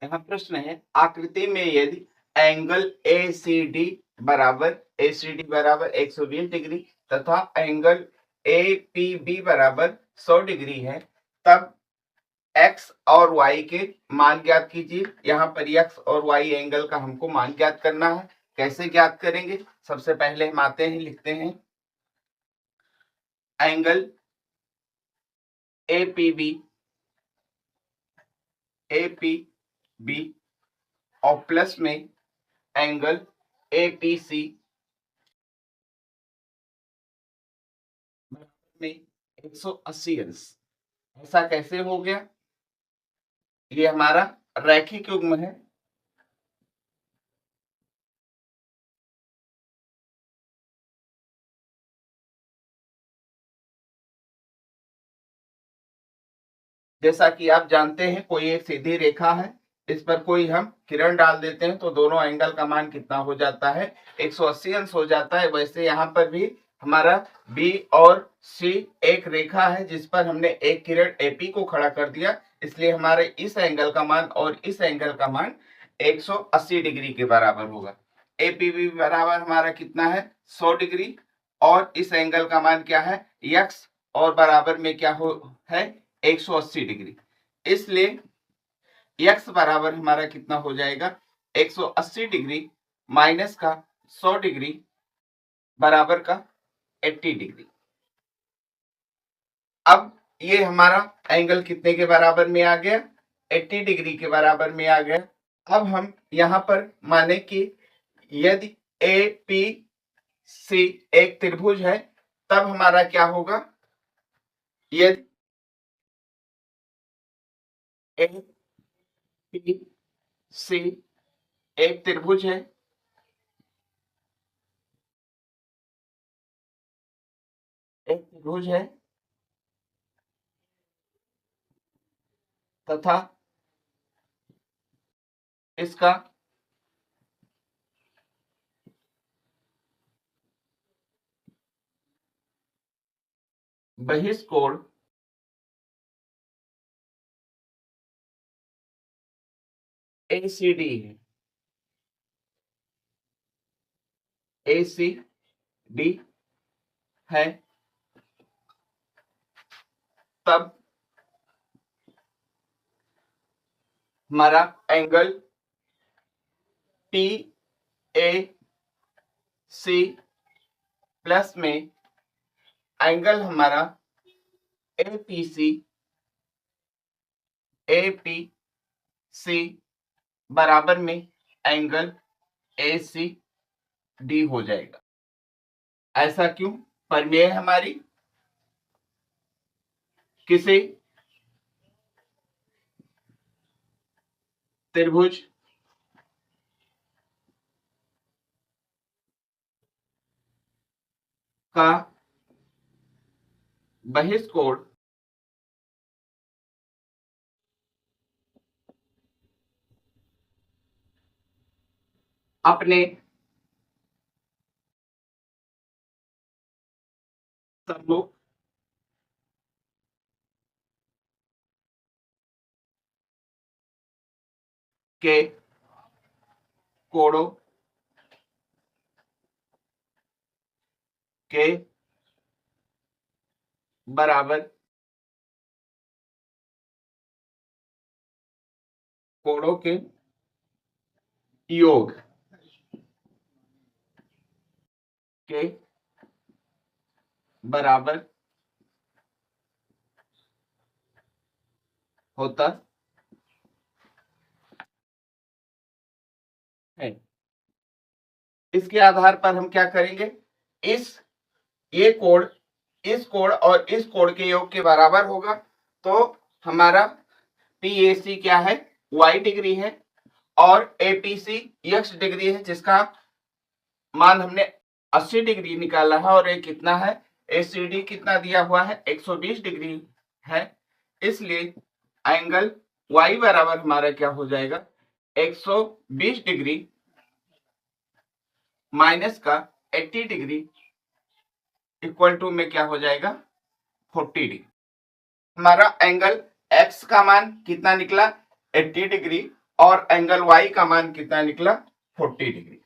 यहाँ प्रश्न है, आकृति में यदि एंगल ACD बराबर 120 डिग्री तथा एंगल APB बराबर 100 डिग्री है, तब x और y के मान ज्ञात कीजिए। यहाँ पर x और y एंगल का हमको मान ज्ञात करना है। कैसे ज्ञात करेंगे? सबसे पहले हम आते हैं, लिखते हैं एंगल APB और प्लस में एंगल APC में 180 अंश। ऐसा कैसे हो गया? ये हमारा रैखिक युग्म है। जैसा कि आप जानते हैं, कोई एक सीधी रेखा है, इस पर कोई हम किरण डाल देते हैं तो दोनों एंगल का मान कितना हो जाता है? 180 अंश हो जाता है। वैसे यहाँ पर भी हमारा B और C एक रेखा है जिस पर हमने एक किरण AP को खड़ा कर दिया, इसलिए हमारे इस एंगल का मान और इस एंगल का मान 180 डिग्री के बराबर होगा। APB बराबर हमारा कितना है? 100 डिग्री। और इस एंगल का मान क्या है? x और बराबर में क्या हो है? 180 डिग्री। इसलिए x बराबर हमारा कितना हो जाएगा? 180 डिग्री माइनस का 100 डिग्री बराबर का 80 डिग्री। अब ये हमारा एंगल कितने के बराबर में आ गया? 80 डिग्री के बराबर में आ गया। अब हम यहां पर माने कि यदि APC एक त्रिभुज है, तब हमारा क्या होगा? यदि APC एक त्रिभुज है, तथा इसका बहिष्कोण ACD है, ACD है, तब हमारा एंगल PAC प्लस में एंगल हमारा APC बराबर में एंगल ACD हो जाएगा। ऐसा क्यों? प्रमेय हमारी किसी त्रिभुज का बहिष्कोण अपने सम्मुख के कोणों के बराबर कोणों के योग के बराबर होता है। इसके आधार पर हम क्या करेंगे? ये कोण इस कोण और इस कोण के योग के बराबर होगा, तो हमारा PAC क्या है? Y डिग्री है और APC x डिग्री है, जिसका मान हमने 80 डिग्री निकाला है। और ये कितना है? ACD कितना दिया हुआ है? 120 डिग्री है। इसलिए एंगल Y बराबर हमारा क्या हो जाएगा? 120 डिग्री माइनस का 80 डिग्री इक्वल टू में क्या हो जाएगा? 40 डिग्री। हमारा एंगल X का मान कितना निकला? 80 डिग्री और एंगल वाई का मान कितना निकला 40 डिग्री।